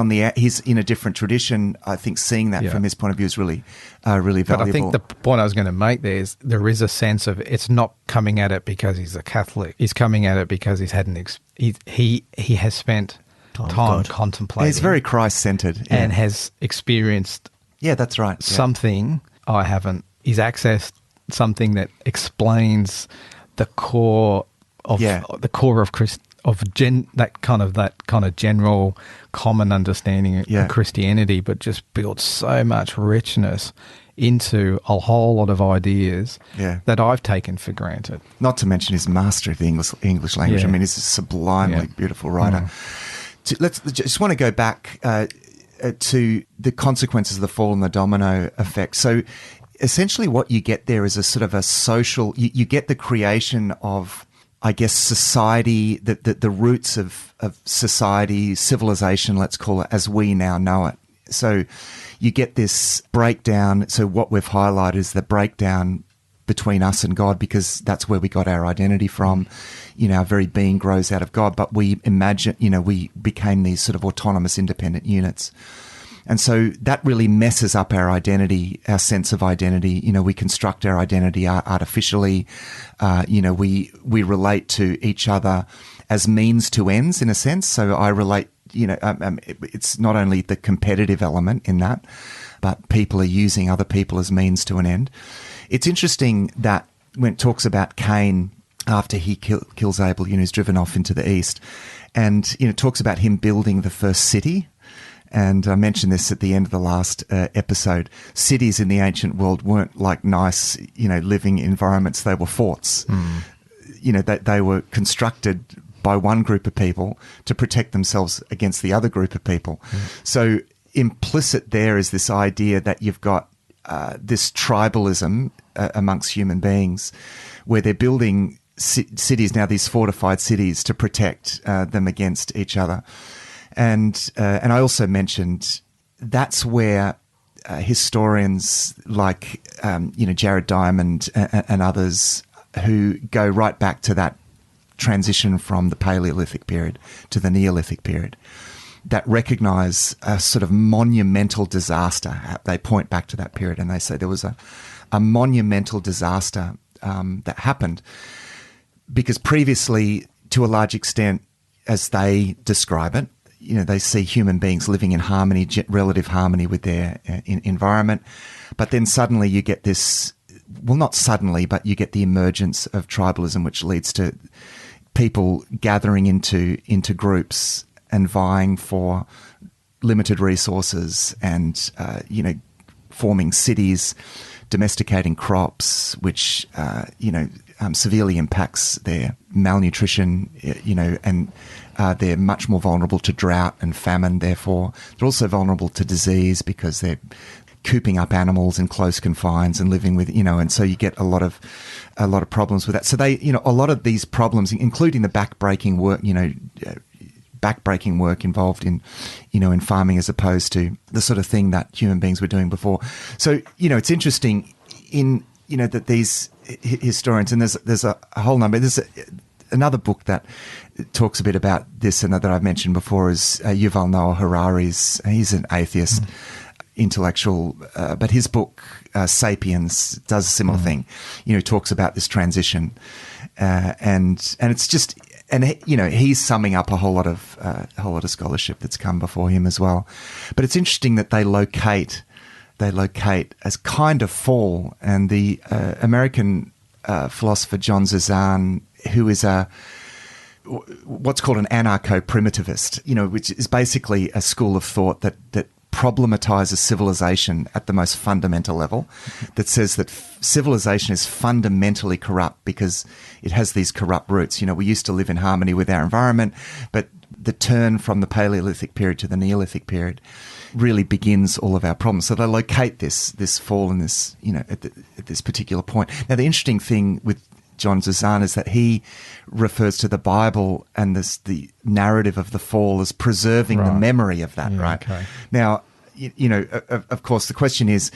in a different tradition, I think seeing that from his point of view is really, really valuable. But I think the point I was going to make there is a sense of it's not coming at it because he's a Catholic. He's coming at it because he's had he has spent time contemplating. He's very Christ-centered and has experienced. Yeah, that's right. Something I haven't. He's accessed something that explains the core of that kind of general common understanding of Christianity, but just builds so much richness into a whole lot of ideas that I've taken for granted. Not to mention his mastery of the English language. I mean, he's a sublimely beautiful writer. Just want to go back to the consequences of the fall and the domino effect. So essentially what you get there is a sort of a social, you get the creation of, I guess, society, the roots of society, civilization, let's call it, as we now know it. So you get this breakdown. So what we've highlighted is the breakdown between us and God, because that's where we got our identity from. Our very being grows out of God, but we imagine, we became these sort of autonomous, independent units. And so that really messes up our identity, our sense of identity. We construct our identity artificially. We relate to each other as means to ends, in a sense. So I relate, it's not only the competitive element in that, but people are using other people as means to an end. It's interesting that when it talks about Cain, after he kills Abel, he's driven off into the east, and talks about him building the first city. And I mentioned this at the end of the last episode. Cities in the ancient world weren't like nice, living environments. They were forts. They were constructed by one group of people to protect themselves against the other group of people. So implicit there is this idea that you've got this tribalism amongst human beings, where they're building cities now, these fortified cities, to protect them against each other. And I also mentioned that's where historians like Jared Diamond and others, who go right back to that transition from the Paleolithic period to the Neolithic period, that recognise a sort of monumental disaster. They point back to that period and they say there was a monumental disaster that happened, because previously, to a large extent, as they describe it, they see human beings living in harmony, relative harmony with their environment. But then suddenly you get this, well, not suddenly, but you get the emergence of tribalism, which leads to people gathering into groups and vying for limited resources and, forming cities, domesticating crops, which, severely impacts their malnutrition, and they're much more vulnerable to drought and famine. Therefore, they're also vulnerable to disease because they're cooping up animals in close confines and living with, and so you get a lot of problems with that. So they, a lot of these problems, including the backbreaking work, backbreaking work involved in, in farming as opposed to the sort of thing that human beings were doing before. So, it's interesting that these historians, and there's a whole number. There's another book that talks a bit about this, and that I've mentioned before is Yuval Noah Harari's. He's an atheist intellectual, but his book *Sapiens* does a similar thing. He talks about this transition, and it's just, and he's summing up a whole lot of scholarship that's come before him as well. But it's interesting that they locate as kind of fall, and the American philosopher John Zizan, who is what's called an anarcho-primitivist, which is basically a school of thought that problematizes civilization at the most fundamental level, that says that civilization is fundamentally corrupt because it has these corrupt roots. We used to live in harmony with our environment, but the turn from the Paleolithic period to the Neolithic period really begins all of our problems. So they locate this fall in this, at this particular point. Now, the interesting thing with John Zizan is that he refers to the Bible and the narrative of the fall as preserving the memory of that, right? Okay. Now, of course, the question is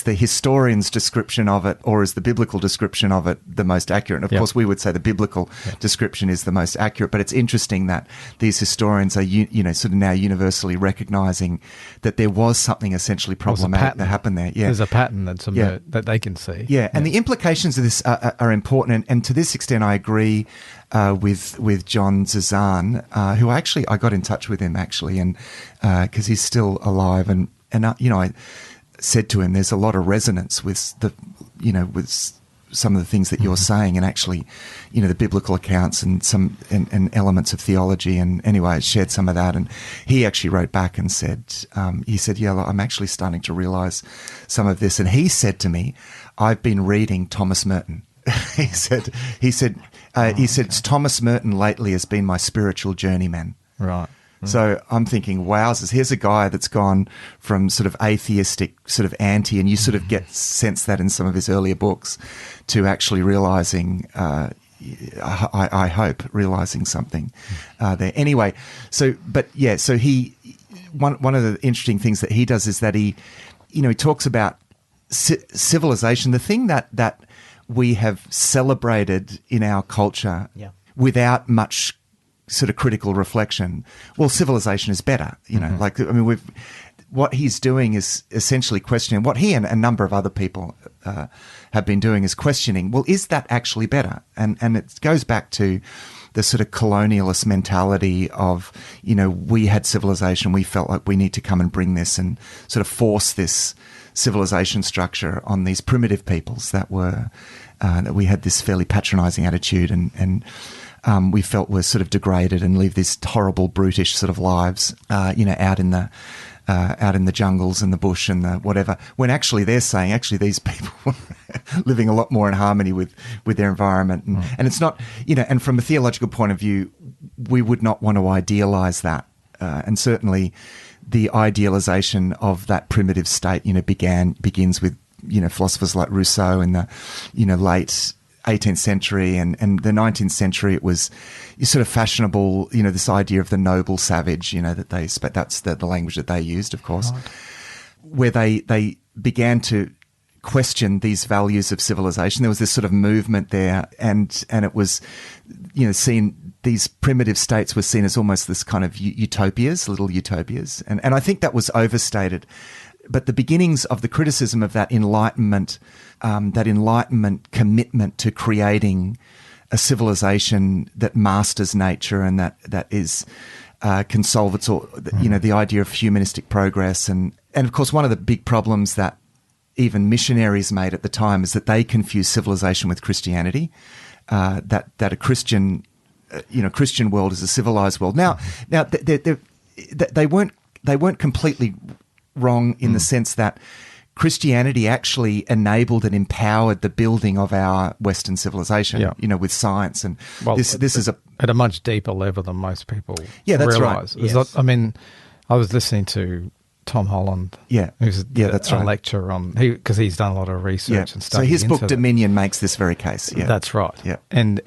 the historian's description of it, or is the biblical description of it the most accurate? And of course, we would say the biblical description is the most accurate. But it's interesting that these historians are, sort of now universally recognizing that there was something essentially problematic that happened there. Yeah, there's a pattern that they can see. Yeah, and the implications of this are important. And to this extent, I agree with John Zizan, who I got in touch with him actually, and because he's still alive, and I said to him, there's a lot of resonance with with some of the things that you're saying, and actually, the biblical accounts and some and elements of theology. And anyway, I shared some of that, and he actually wrote back and said, I'm actually starting to realize some of this. And he said to me, I've been reading Thomas Merton. He said, Thomas Merton lately has been my spiritual journeyman. Right. So I'm thinking, wowzers, here's a guy that's gone from sort of atheistic, sort of anti, and you sort of sense that in some of his earlier books, to actually realizing, I hope, realizing something there. Anyway, so one of the interesting things that he does is that he talks about civilization, the thing that we have celebrated in our culture without much sort of critical reflection. Well, civilization is better, what he's doing is essentially questioning what he and a number of other people have been doing, is questioning, well, is that actually better? And it goes back to the sort of colonialist mentality of, we had civilization, we felt like we need to come and bring this and sort of force this civilization structure on these primitive peoples that we had this fairly patronizing attitude, and we felt were sort of degraded and live these horrible, brutish sort of lives, out in the jungles and the bush and the whatever. When actually they're saying, these people were living a lot more in harmony with their environment, and it's not, and from a theological point of view, we would not want to idealize that, and certainly the idealization of that primitive state, begins with philosophers like Rousseau in the late 18th century and the 19th century. It was sort of fashionable, this idea of the noble savage, that's the language that they used, of course, where they began to question these values of civilization. There was this sort of movement there, and it was, seen, these primitive states were seen as almost this kind of utopias, little utopias, and I think that was overstated. But the beginnings of the criticism of that Enlightenment commitment to creating a civilization that masters nature and that is can solve its all, the idea of humanistic progress, and of course one of the big problems that even missionaries made at the time is that they confused civilization with Christianity, that a Christian Christian world is a civilized world. Now they weren't completely wrong in the sense that Christianity actually enabled and empowered the building of our Western civilization, with science. And this is at a much deeper level than most people that's realise. Right. Yes. I was listening to Tom Holland, who's that's a right. lecture on, because he's done a lot of research and stuff. So his book Dominion makes this very case. Yeah. That's right. Yeah. And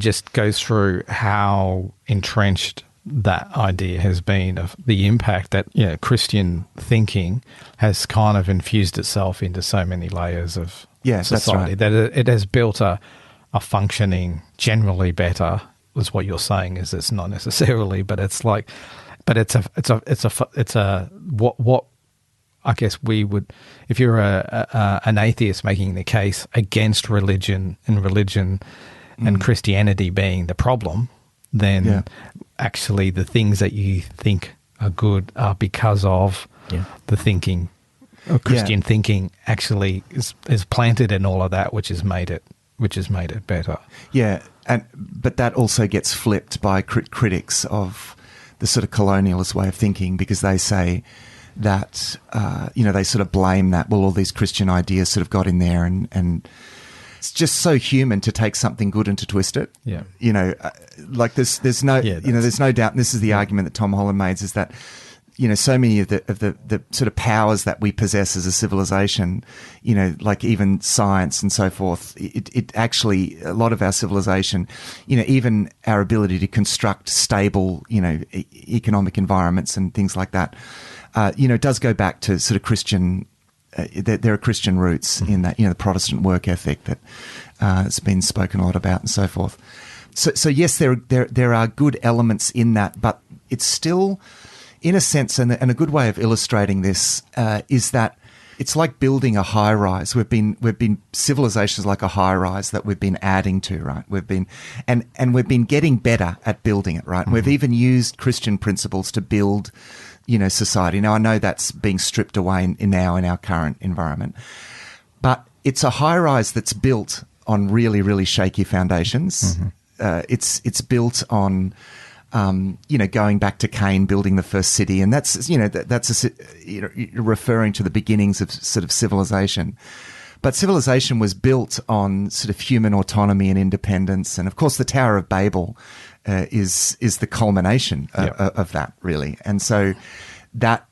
just goes through how entrenched that idea has been of the impact that Christian thinking has kind of infused itself into so many layers of society. That's right. That it has built a functioning, generally better, is what you're saying. Is it's not necessarily, but it's like, but it's a what I guess we would, if you're an atheist making the case against religion and Christianity being the problem, then actually the things that you think are good are because of the thinking, or Christian thinking actually is planted in all of that, which has made it better. Yeah, but that also gets flipped by critics of the sort of colonialist way of thinking, because they say that, they sort of blame that, well, all these Christian ideas sort of got in there, and it's just so human to take something good and to twist it. Yeah. Like there's no doubt, and this is the argument that Tom Holland made, is that, so many of the sort of powers that we possess as a civilization, like even science and so forth, it actually, a lot of our civilization, even our ability to construct stable, economic environments and things like that, does go back to sort of Christian. There are Christian roots in that, the Protestant work ethic that has been spoken a lot about and so forth. So yes, there are good elements in that, but it's still, in a sense, and a good way of illustrating this is that it's like building a high rise. We've been civilizations like a high rise that we've been adding to, right? We've been getting better at building it, right? Mm-hmm. We've even used Christian principles to build, society. Now, I know that's being stripped away in our current environment, but it's a high rise that's built on really, really shaky foundations. Mm-hmm. It's built on, going back to Cain building the first city, and that's referring to the beginnings of sort of civilization. But civilization was built on sort of human autonomy and independence, and of course, the Tower of Babel is the culmination of that, really. And so that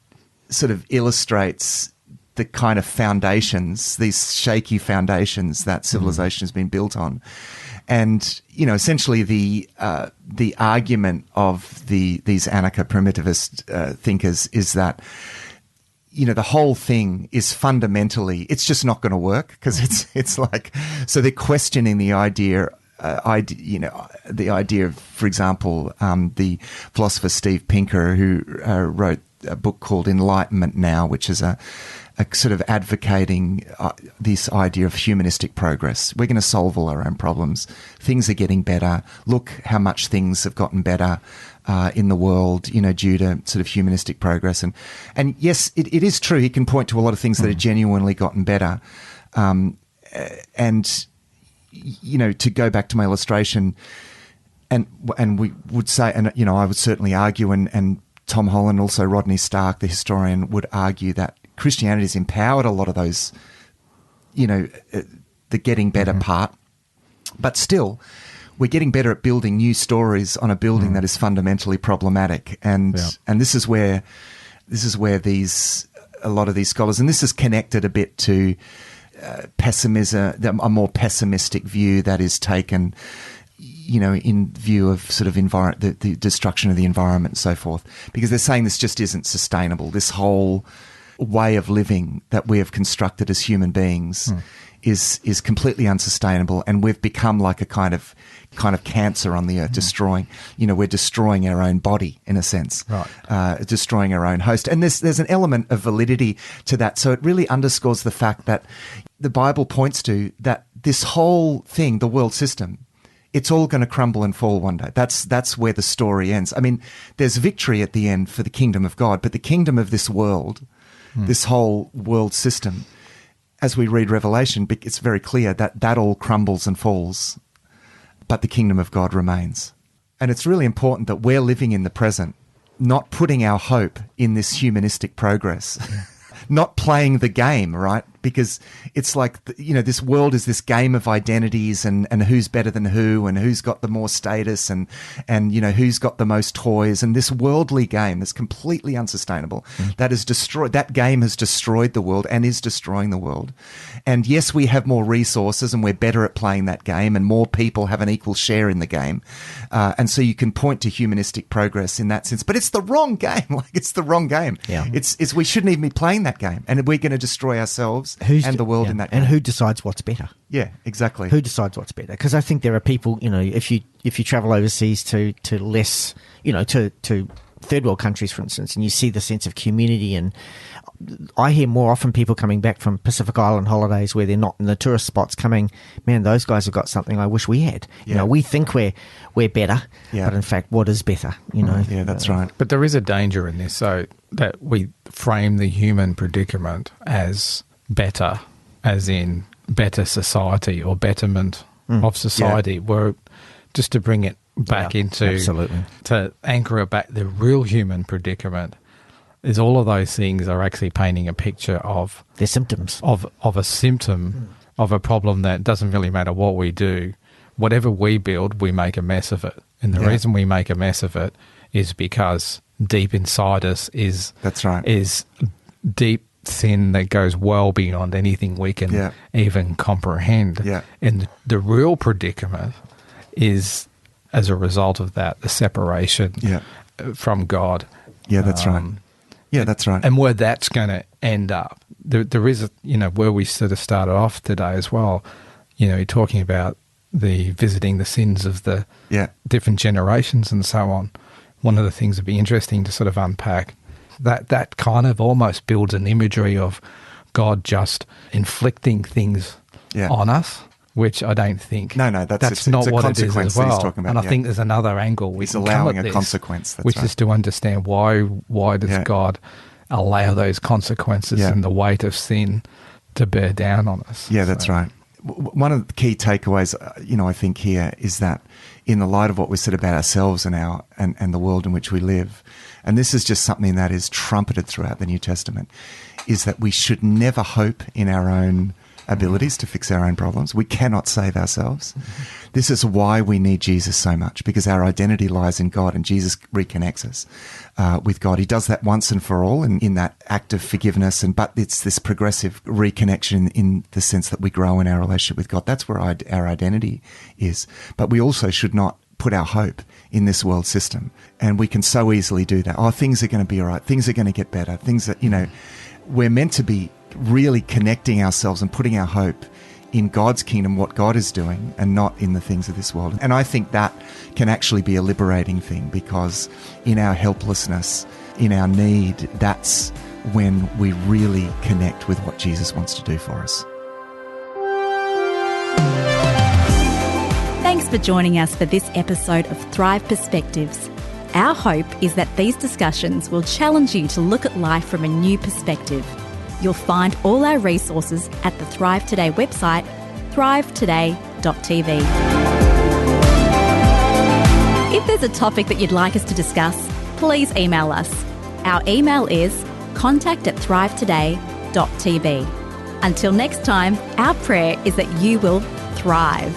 sort of illustrates the kind of foundations, these shaky foundations that civilization has been built on. And, essentially the argument of these anarcho-primitivist thinkers is that, the whole thing is fundamentally, it's just not going to work, because it's like, so they're questioning the idea, the idea of, for example, the philosopher Steve Pinker, who wrote a book called Enlightenment Now, which is a sort of advocating this idea of humanistic progress. We're going to solve all our own problems. Things are getting better. Look how much things have gotten better in the world, due to sort of humanistic progress. And yes, it is true. He can point to a lot of things that have genuinely gotten better. And, to go back to my illustration, and we would say, and, I would certainly argue, and Tom Holland, also Rodney Stark, the historian, would argue that Christianity has empowered a lot of those, the getting better part. But still, we're getting better at building new stories on a building that is fundamentally problematic. And this is where a lot of these scholars, and this is connected a bit to pessimism, a more pessimistic view that is taken, in view of sort of the destruction of the environment and so forth, because they're saying this just isn't sustainable. This whole way of living that we have constructed as human beings is completely unsustainable, and we've become like a kind of cancer on the earth, destroying. We're destroying our own body in a sense, right? Destroying our own host, and there's an element of validity to that. So it really underscores the fact that the Bible points to that this whole thing, the world system, it's all going to crumble and fall one day. That's where the story ends. I mean, there's victory at the end for the kingdom of God, but the kingdom of this world, this whole world system, as we read Revelation, it's very clear that all crumbles and falls, but the kingdom of God remains. And it's really important that we're living in the present, not putting our hope in this humanistic progress, not playing the game, right? because it's like, this world is this game of identities and who's better than who and who's got the more status and who's got the most toys, and this worldly game that's completely unsustainable, that game has destroyed the world and is destroying the world. And yes, we have more resources and we're better at playing that game, and more people have an equal share in the game. And so you can point to humanistic progress in that sense, but it's the wrong game. Like, it's the wrong game. Yeah. It's we shouldn't even be playing that game, and we're going to destroy ourselves and the world in that game. And who decides what's better? Yeah, exactly. Who decides what's better? Because I think there are people, if you travel overseas to less, to third world countries, for instance, and you see the sense of community, and I hear more often people coming back from Pacific Island holidays where they're not in the tourist spots coming, man, those guys have got something I wish we had. Yeah. We think we're better, but in fact, what is better? Yeah, that's right. But there is a danger in this, so that we frame the human predicament as better, as in better society or betterment of society. Where, just to bring it back to anchor it back, the real human predicament is all of those things are actually painting a picture of their symptoms of a symptom of a problem that doesn't really matter what we do. Whatever we build, we make a mess of it. And the reason we make a mess of it is because deep inside us is deep sin that goes well beyond anything we can even comprehend. Yeah. And the real predicament is, as a result of that, the separation from God. Yeah, that's right. Yeah, that's right. And where that's going to end up, there is, where we sort of started off today as well, talking about visiting the sins of the different generations and so on. One of the things that'd be interesting to sort of unpack, that kind of almost builds an imagery of God just inflicting things on us, which I don't think. No, that's not what it is as well. He's talking about, and I think there's another angle he's allowing a consequence, which is to understand why does God allow those consequences and the weight of sin to bear down on us. Yeah, that's right. One of the key takeaways, I think here is that in the light of what we said about ourselves and and the world in which we live, and this is just something that is trumpeted throughout the New Testament, is that we should never hope in our own abilities to fix our own problems. We cannot save ourselves. This is why we need Jesus so much, because our identity lies in God, and Jesus reconnects us with God. He does that once and for all in that act of forgiveness, but it's this progressive reconnection in the sense that we grow in our relationship with God. That's where our identity is. But we also should not put our hope in this world system. And we can so easily do that. Oh, things are going to be all right. Things are going to get better. Things that, we're meant to be really connecting ourselves and putting our hope in God's kingdom, what God is doing, and not in the things of this world. And I think that can actually be a liberating thing, because in our helplessness, in our need, that's when we really connect with what Jesus wants to do for us. Thanks for joining us for this episode of Thrive Perspectives. Our hope is that these discussions will challenge you to look at life from a new perspective. You'll find all our resources at the Thrive Today website, thrivetoday.tv. If there's a topic that you'd like us to discuss, please email us. Our email is contact@thrivetoday.tv. Until next time, our prayer is that you will thrive.